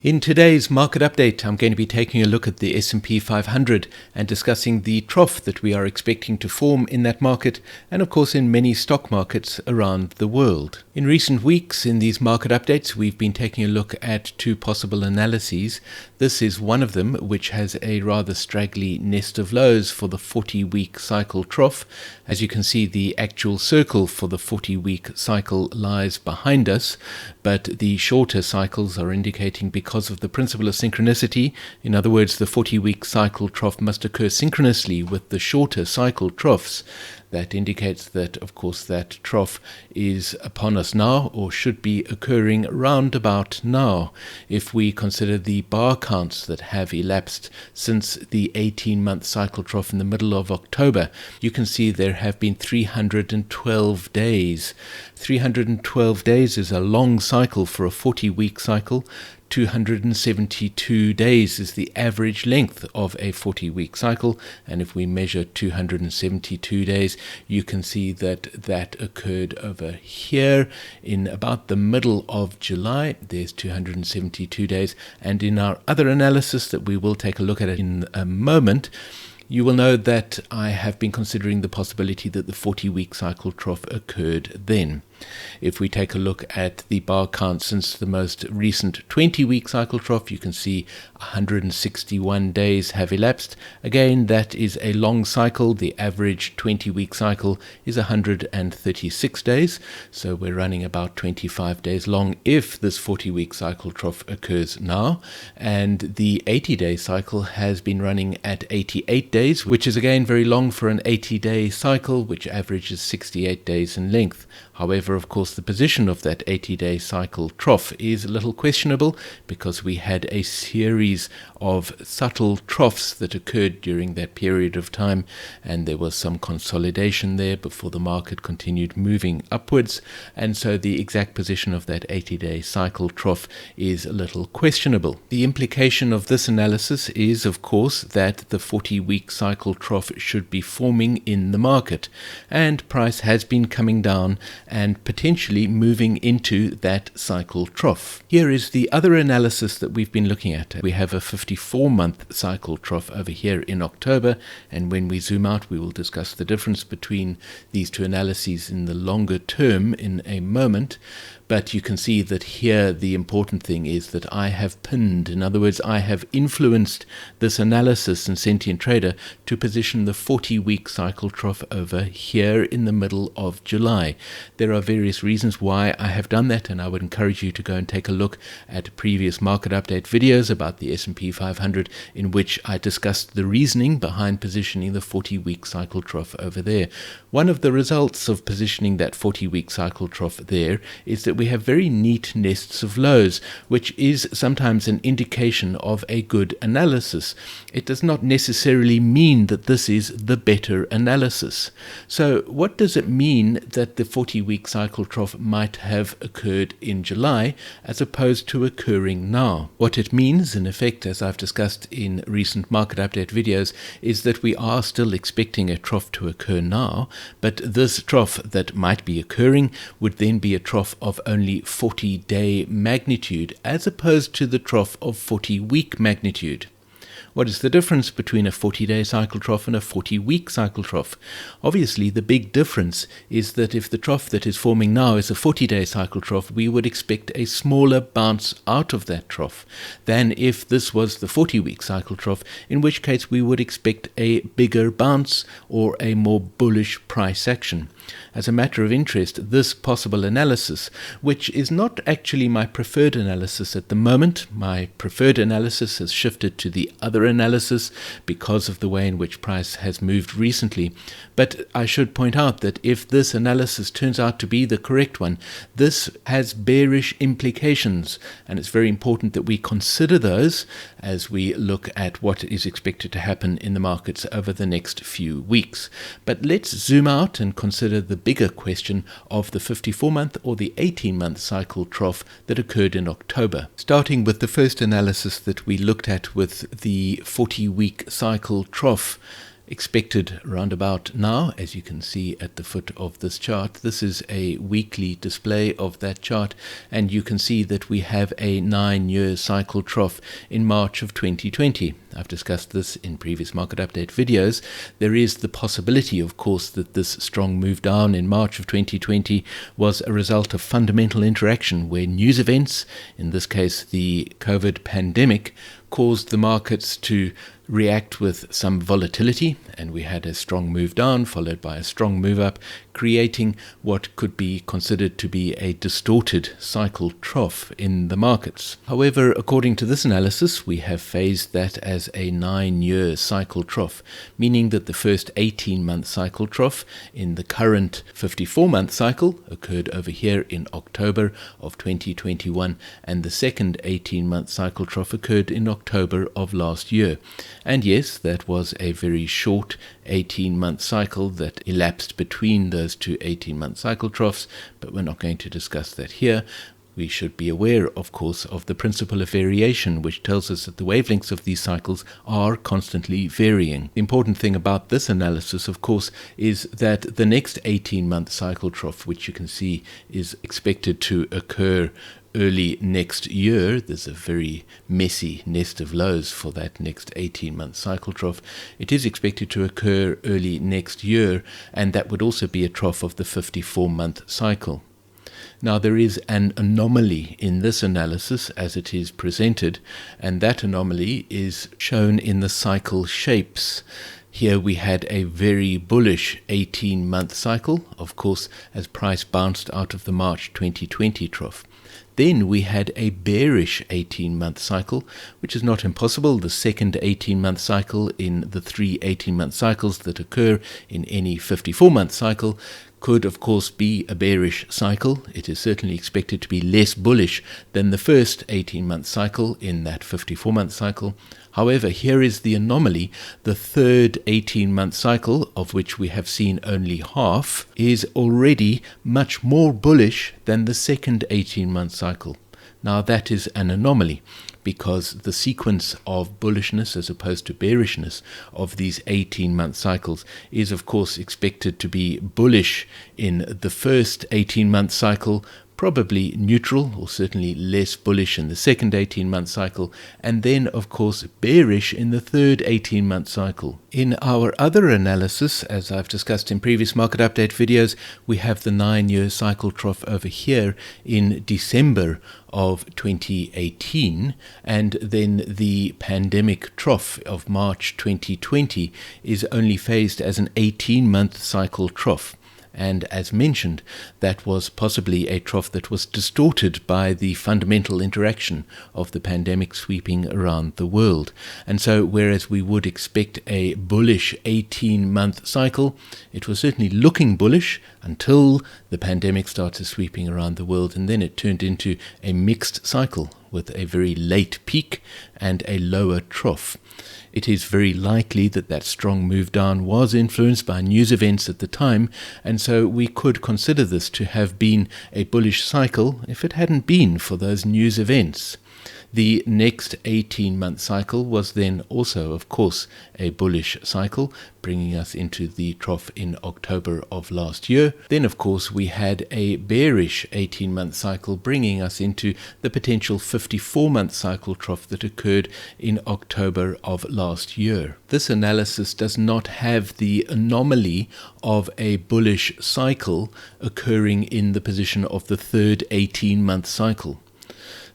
In today's market update, I'm going to be taking a look at the S&P 500 and discussing the trough that we are expecting to form in that market and of course in many stock markets around the world. In recent weeks in these market updates, we've been taking a look at two possible analyses. This is one of them, which has a rather straggly nest of lows for the 40-week cycle trough. As you can see, the actual circle for the 40-week cycle lies behind us, but the shorter cycles are indicating because of the principle of synchronicity. In other words, the 40-week cycle trough must occur synchronously with the shorter cycle troughs. That indicates that, of course, that trough is upon us now, or should be occurring round about now. If we consider the bar counts that have elapsed since the 18-month cycle trough in the middle of October, you can see there have been 312 days. 312 days is a long cycle for a 40-week cycle. 272 days is the average length of a 40-week cycle, and if we measure 272 days, you can see that that occurred over here in about the middle of July. There's 272 days, and in our other analysis that we will take a look at it in a moment, you will know that I have been considering the possibility that the 40-week cycle trough occurred then. If we take a look at the bar count since the most recent 20-week cycle trough, you can see 161 days have elapsed. Again, that is a long cycle. The average 20-week cycle is 136 days, so we're running about 25 days long if this 40-week cycle trough occurs now. And the 80-day cycle has been running at 88 days, which is again very long for an 80-day cycle, which averages 68 days in length. However, of course, the position of that 80-day cycle trough is a little questionable because we had a series of subtle troughs that occurred during that period of time, and there was some consolidation there before the market continued moving upwards, and so the exact position of that 80-day cycle trough is a little questionable. The implication of this analysis is, of course, that the 40-week cycle trough should be forming in the market, and price has been coming down and potentially moving into that cycle trough. Here is the other analysis that we've been looking at. We have a 54-month cycle trough over here in October, and when we zoom out, we will discuss the difference between these two analyses in the longer term in a moment. But you can see that here the important thing is that I have pinned, in other words, I have influenced this analysis in Sentient Trader to position the 40-week cycle trough over here in the middle of July. There are various reasons why I have done that, and I would encourage you to go and take a look at previous market update videos about the S&P 500 in which I discussed the reasoning behind positioning the 40-week cycle trough over there. One of the results of positioning that 40-week cycle trough there is that we have very neat nests of lows, which is sometimes an indication of a good analysis. It does not necessarily mean that this is the better analysis. So what does it mean that the 40-week cycle trough might have occurred in July as opposed to occurring now? What it means, in effect, as I've discussed in recent market update videos, is that we are still expecting a trough to occur now, but this trough that might be occurring would then be a trough of only 40-day magnitude as opposed to the trough of 40-week magnitude. What is the difference between a 40-day cycle trough and a 40-week cycle trough? Obviously, the big difference is that if the trough that is forming now is a 40-day cycle trough, we would expect a smaller bounce out of that trough than if this was the 40-week cycle trough, in which case we would expect a bigger bounce or a more bullish price action. As a matter of interest, this possible analysis, which is not actually my preferred analysis at the moment, my preferred analysis has shifted to the other analysis because of the way in which price has moved recently. But I should point out that if this analysis turns out to be the correct one, this has bearish implications, and it's very important that we consider those as we look at what is expected to happen in the markets over the next few weeks. But let's zoom out and consider the bigger question of the 54-month or the 18-month cycle trough that occurred in October. Starting with the first analysis that we looked at with the 40-week cycle trough, expected round about now, as you can see at the foot of this chart. This is a weekly display of that chart, and you can see that we have a 9-year cycle trough in March of 2020. I've discussed this in previous market update videos. There is the possibility, of course, that this strong move down in March of 2020 was a result of fundamental interaction where news events, in this case the COVID pandemic, caused the markets to react with some volatility, and we had a strong move down followed by a strong move up, creating what could be considered to be a distorted cycle trough in the markets. However, according to this analysis, we have phased that as a 9-year cycle trough, meaning that the first 18-month cycle trough in the current 54-month cycle occurred over here in October of 2021, and the second 18-month cycle trough occurred in October of last year. And yes, that was a very short 18-month cycle that elapsed between those two 18-month cycle troughs, but we're not going to discuss that here. We should be aware, of course, of the principle of variation, which tells us that the wavelengths of these cycles are constantly varying. The important thing about this analysis, of course, is that the next 18-month cycle trough, which you can see is expected to occur early next year. There's a very messy nest of lows for that next 18-month cycle trough. It is expected to occur early next year, and that would also be a trough of the 54-month cycle. Now, there is an anomaly in this analysis as it is presented, and that anomaly is shown in the cycle shapes. Here we had a very bullish 18-month cycle, of course, as price bounced out of the March 2020 trough. Then we had a bearish 18-month cycle, which is not impossible. The second 18-month cycle in the 3 18-month cycles that occur in any 54-month cycle could, of course, be a bearish cycle. It is certainly expected to be less bullish than the first 18-month cycle in that 54-month cycle. However, here is the anomaly. The third 18-month cycle, of which we have seen only half, is already much more bullish than the second 18-month cycle. Now, that is an anomaly, because the sequence of bullishness as opposed to bearishness of these 18-month cycles is, of course, expected to be bullish in the first 18-month cycle, probably neutral or certainly less bullish in the second 18-month cycle, and then, of course, bearish in the third 18-month cycle. In our other analysis, as I've discussed in previous market update videos, we have the 9-year cycle trough over here in December of 2018, and then the pandemic trough of March 2020 is only phased as an 18-month cycle trough. And as mentioned, that was possibly a trough that was distorted by the fundamental interaction of the pandemic sweeping around the world. And so, whereas we would expect a bullish 18-month cycle, it was certainly looking bullish until the pandemic started sweeping around the world, and then it turned into a mixed cycle with a very late peak and a lower trough. It is very likely that that strong move down was influenced by news events at the time, and so we could consider this to have been a bullish cycle if it hadn't been for those news events. The next 18-month cycle was then also, of course, a bullish cycle, bringing us into the trough in October of last year. Then, of course, we had a bearish 18-month cycle, bringing us into the potential 54-month cycle trough that occurred in October of last year. This analysis does not have the anomaly of a bullish cycle occurring in the position of the third 18-month cycle.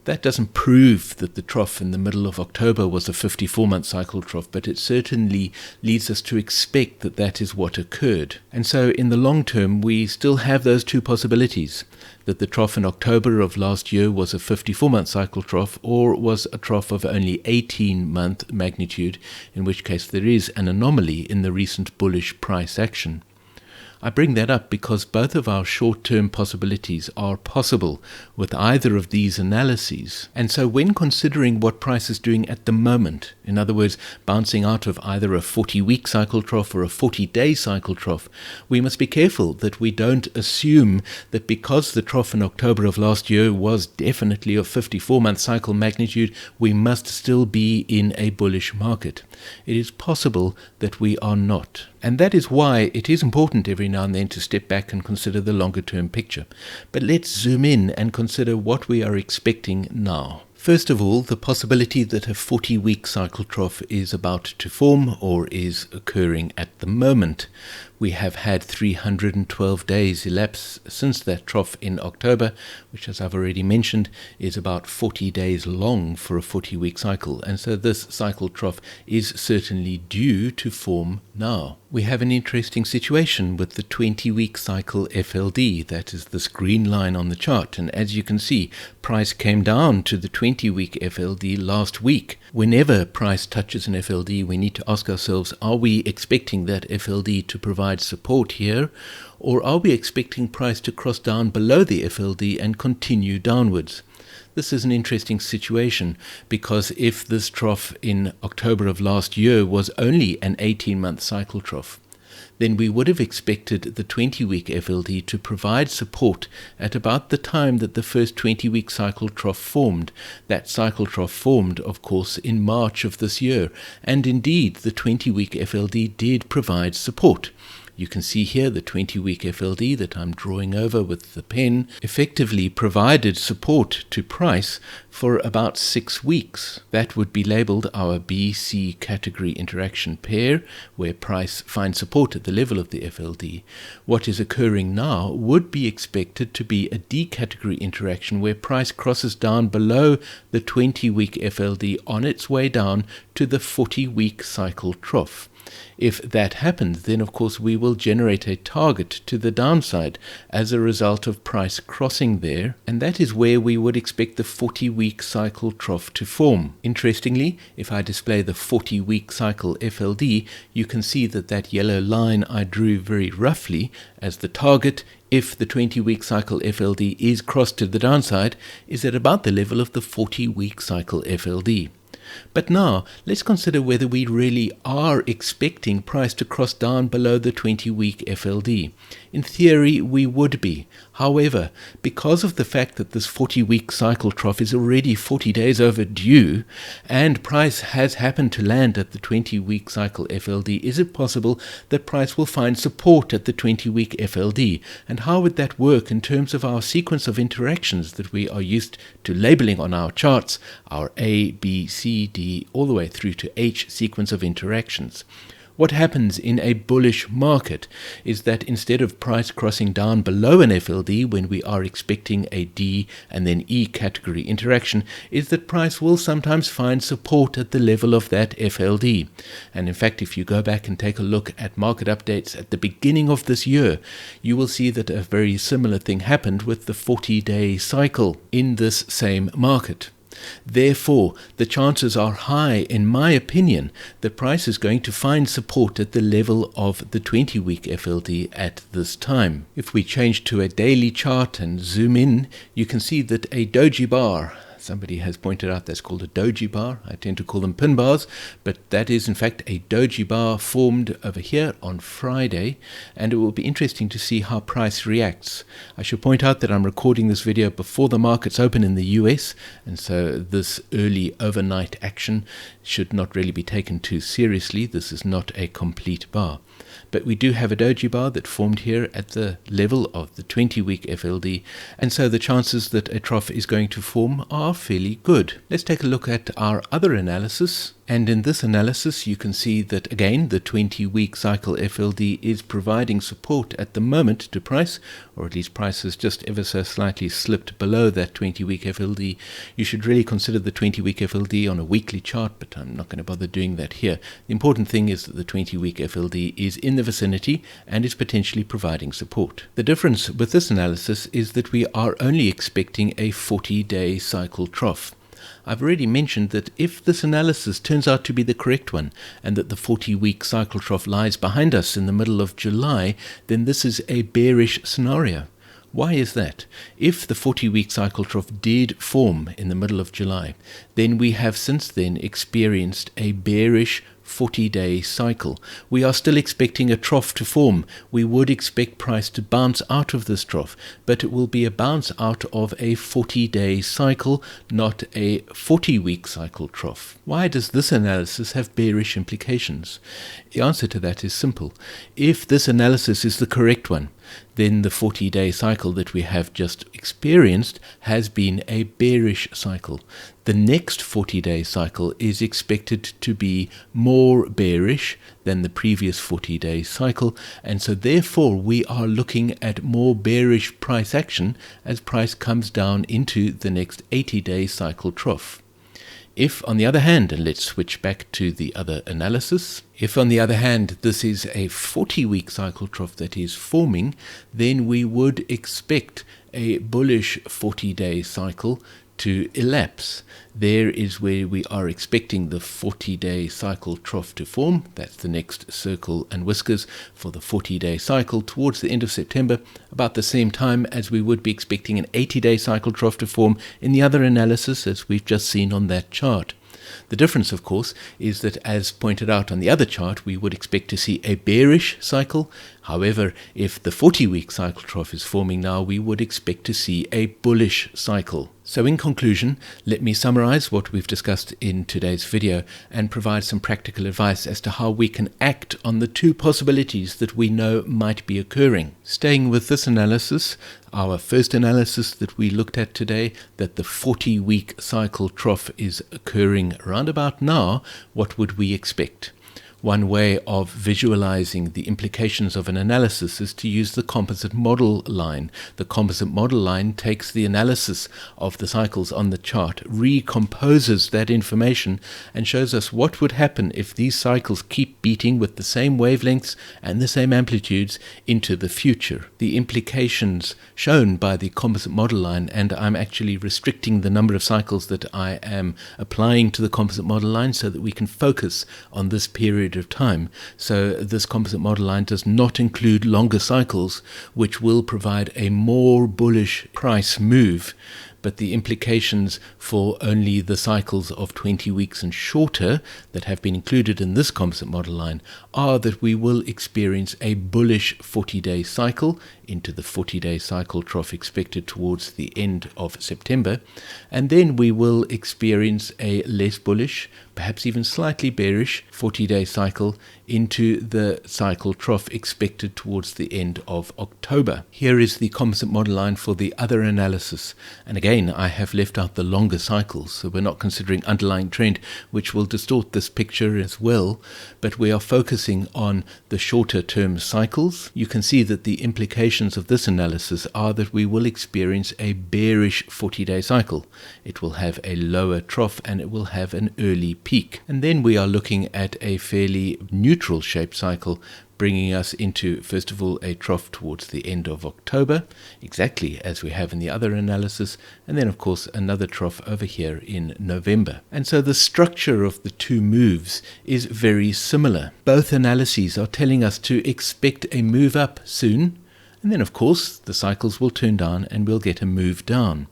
That doesn't prove that the trough in the middle of October was a 54-month cycle trough, but it certainly leads us to expect that that is what occurred. And so in the long term, we still have those two possibilities, that the trough in October of last year was a 54-month cycle trough or was a trough of only 18-month magnitude, in which case there is an anomaly in the recent bullish price action. I bring that up because both of our short-term possibilities are possible with either of these analyses. And so when considering what price is doing at the moment, in other words, bouncing out of either a 40-week cycle trough or a 40-day cycle trough, we must be careful that we don't assume that because the trough in October of last year was definitely of 54-month cycle magnitude, we must still be in a bullish market. It is possible that we are not. And that is why it is important every now and then to step back and consider the longer term picture. But let's zoom in and consider what we are expecting now. First of all, the possibility that a 40-week cycle trough is about to form or is occurring at the moment. We have had 312 days elapse since that trough in October, which, as I've already mentioned, is about 40 days long for a 40-week cycle. And so this cycle trough is certainly due to form now. We have an interesting situation with the 20-week cycle FLD, that is this green line on the chart. And as you can see, price came down to the 20-week FLD last week. Whenever price touches an FLD, we need to ask ourselves, are we expecting that FLD to provide support here, or are we expecting price to cross down below the FLD and continue downwards? This is an interesting situation because if this trough in October of last year was only an 18-month cycle trough, then we would have expected the 20-week FLD to provide support at about the time that the first 20-week cycle trough formed. That cycle trough formed, of course, in March of this year, and indeed the 20-week FLD did provide support. You can see here the 20-week FLD that I'm drawing over with the pen effectively provided support to price for about 6 weeks. That would be labeled our BC category interaction pair, where price finds support at the level of the FLD. What is occurring now would be expected to be a D category interaction where price crosses down below the 20-week FLD on its way down to the 40-week cycle trough. If that happens, then of course we will generate a target to the downside as a result of price crossing there, and that is where we would expect the 40-week cycle trough to form. Interestingly, if I display the 40-week cycle FLD, you can see that that yellow line I drew very roughly as the target, if the 20-week cycle FLD is crossed to the downside, is at about the level of the 40-week cycle FLD. But now, let's consider whether we really are expecting price to cross down below the 20-week FLD. In theory, we would be. However, because of the fact that this 40-week cycle trough is already 40 days overdue, and price has happened to land at the 20-week cycle FLD, is it possible that price will find support at the 20-week FLD? And how would that work in terms of our sequence of interactions that we are used to labeling on our charts, our A, B, C, D, all the way through to H sequence of interactions? What happens in a bullish market is that instead of price crossing down below an FLD when we are expecting a D and then E category interaction, is that price will sometimes find support at the level of that FLD. And in fact, if you go back and take a look at market updates at the beginning of this year, you will see that a very similar thing happened with the 40-day cycle in this same market. Therefore, the chances are high, in my opinion, that price is going to find support at the level of the 20-week FLD at this time. If we change to a daily chart and zoom in, you can see that a doji bar, somebody has pointed out that's called a doji bar. I tend to call them pin bars, but that is in fact a doji bar formed over here on Friday, and it will be interesting to see how price reacts. I should point out that I'm recording this video before the markets open in the US, and so this early overnight action should not really be taken too seriously. This is not a complete bar. But we do have a doji bar that formed here at the level of the 20-week FLD, and so the chances that a trough is going to form are fairly good. Let's take a look at our other analysis. And in this analysis, you can see that, again, the 20-week cycle FLD is providing support at the moment to price, or at least price has just ever so slightly slipped below that 20-week FLD. You should really consider the 20-week FLD on a weekly chart, but I'm not going to bother doing that here. The important thing is that the 20-week FLD is in the vicinity and is potentially providing support. The difference with this analysis is that we are only expecting a 40-day cycle trough. I've already mentioned that if this analysis turns out to be the correct one, and that the 40-week cycle trough lies behind us in the middle of July, then this is a bearish scenario. Why is that? If the 40-week cycle trough did form in the middle of July, then we have since then experienced a bearish 40-day cycle. We are still expecting a trough to form. We would expect price to bounce out of this trough, but it will be a bounce out of a 40-day cycle, not a 40-week cycle trough. Why does this analysis have bearish implications? The answer to that is simple. If this analysis is the correct one, then the 40-day cycle that we have just experienced has been a bearish cycle. The next 40-day cycle is expected to be more bearish than the previous 40-day cycle, and so therefore we are looking at more bearish price action as price comes down into the next 80-day cycle trough. If, on the other hand, and let's switch back to the other analysis, if, on the other hand, this is a 40-week cycle trough that is forming, then we would expect a bullish 40-day cycle to elapse. There is where we are expecting the 40-day cycle trough to form. That's the next circle and whiskers for the 40-day cycle towards the end of September, about the same time as we would be expecting an 80-day cycle trough to form in the other analysis, as we've just seen on that chart. The difference, of course, is that, as pointed out on the other chart, we would expect to see a bearish cycle. However, if the 40-week cycle trough is forming now, we would expect to see a bullish cycle. So in conclusion, let me summarize what we've discussed in today's video and provide some practical advice as to how we can act on the two possibilities that we know might be occurring. Staying with this analysis, our first analysis that we looked at today, that the 40-week cycle trough is occurring around about now, what would we expect? One way of visualizing the implications of an analysis is to use the composite model line. The composite model line takes the analysis of the cycles on the chart, recomposes that information, and shows us what would happen if these cycles keep beating with the same wavelengths and the same amplitudes into the future. The implications shown by the composite model line, and I'm actually restricting the number of cycles that I am applying to the composite model line so that we can focus on this period of time. So this composite model line does not include longer cycles, which will provide a more bullish price move. But the implications for only the cycles of 20 weeks and shorter that have been included in this composite model line are that we will experience a bullish 40-day cycle into the 40-day cycle trough expected towards the end of September, and then we will experience a less bullish, perhaps even slightly bearish 40-day cycle into the cycle trough expected towards the end of October. Here is the composite model line for the other analysis, and again I have left out the longer cycles, so we're not considering underlying trend, which will distort this picture as well, but we are focusing on the shorter term cycles. You can see that the implications of this analysis are that we will experience a bearish 40-day cycle. It will have a lower trough and it will have an early peak, and then we are looking at a fairly neutral shape cycle, bringing us into, first of all, a trough towards the end of October, exactly as we have in the other analysis, and then, of course, another trough over here in November. And so the structure of the two moves is very similar. Both analyses are telling us to expect a move up soon, and then, of course, the cycles will turn down and we'll get a move down.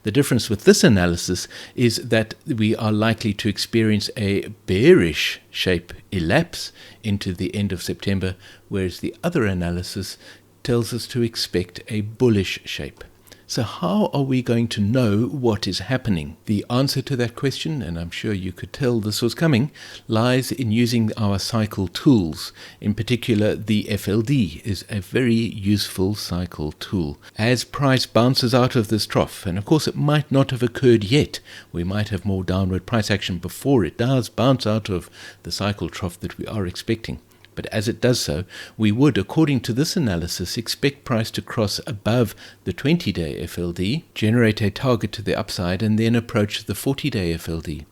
The difference with this analysis is that we are likely to experience a bearish shape elapse into the end of September, whereas the other analysis tells us to expect a bullish shape. So how are we going to know what is happening? The answer to that question, and I'm sure you could tell this was coming, lies in using our cycle tools. In particular, the FLD is a very useful cycle tool. As price bounces out of this trough, and of course it might not have occurred yet, we might have more downward price action before it does bounce out of the cycle trough that we are expecting. But as it does so, we would, according to this analysis, expect price to cross above the 20-day FLD, generate a target to the upside, and then approach the 40-day FLD.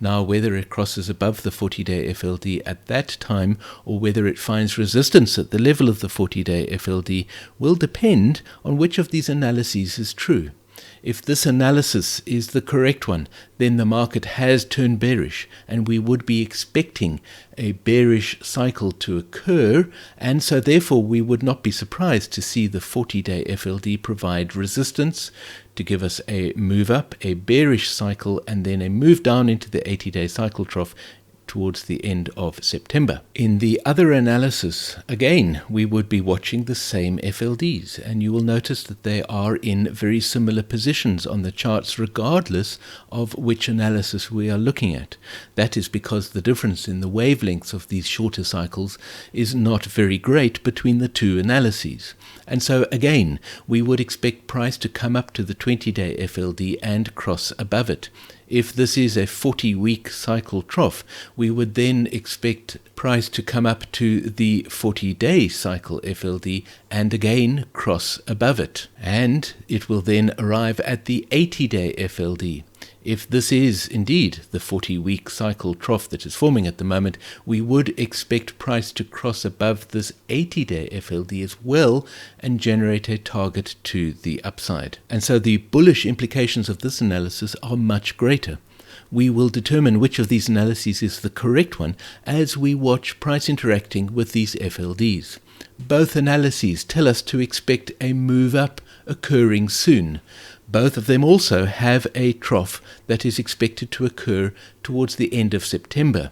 Now, whether it crosses above the 40-day FLD at that time, or whether it finds resistance at the level of the 40-day FLD, will depend on which of these analyses is true. If this analysis is the correct one, then the market has turned bearish, and we would be expecting a bearish cycle to occur, and so therefore we would not be surprised to see the 40-day FLD provide resistance to give us a move up, a bearish cycle, and then a move down into the 80-day cycle trough towards the end of September. In the other analysis, again, we would be watching the same FLDs, and you will notice that they are in very similar positions on the charts regardless of which analysis we are looking at. That is because the difference in the wavelengths of these shorter cycles is not very great between the two analyses. And so again, we would expect price to come up to the 20-day FLD and cross above it. If this is a 40-week cycle trough, we would then expect price to come up to the 40-day cycle FLD and again cross above it. And it will then arrive at the 80-day FLD. If this is indeed the 40-week cycle trough that is forming at the moment, we would expect price to cross above this 80-day FLD as well and generate a target to the upside. And so the bullish implications of this analysis are much greater. We will determine which of these analyses is the correct one as we watch price interacting with these FLDs. Both analyses tell us to expect a move up occurring soon. Both of them also have a trough that is expected to occur towards the end of September.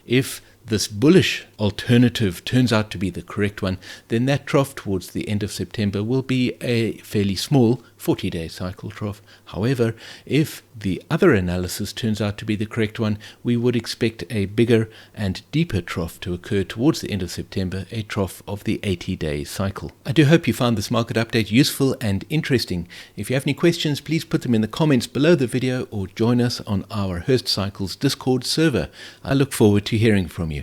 If this bullish alternative turns out to be the correct one, then that trough towards the end of September will be a fairly small 40-day cycle trough. However, if the other analysis turns out to be the correct one, we would expect a bigger and deeper trough to occur towards the end of September, a trough of the 80-day cycle. I do hope you found this market update useful and interesting. If you have any questions, please put them in the comments below the video or join us on our Hurst Cycles Discord server. I look forward to hearing from you.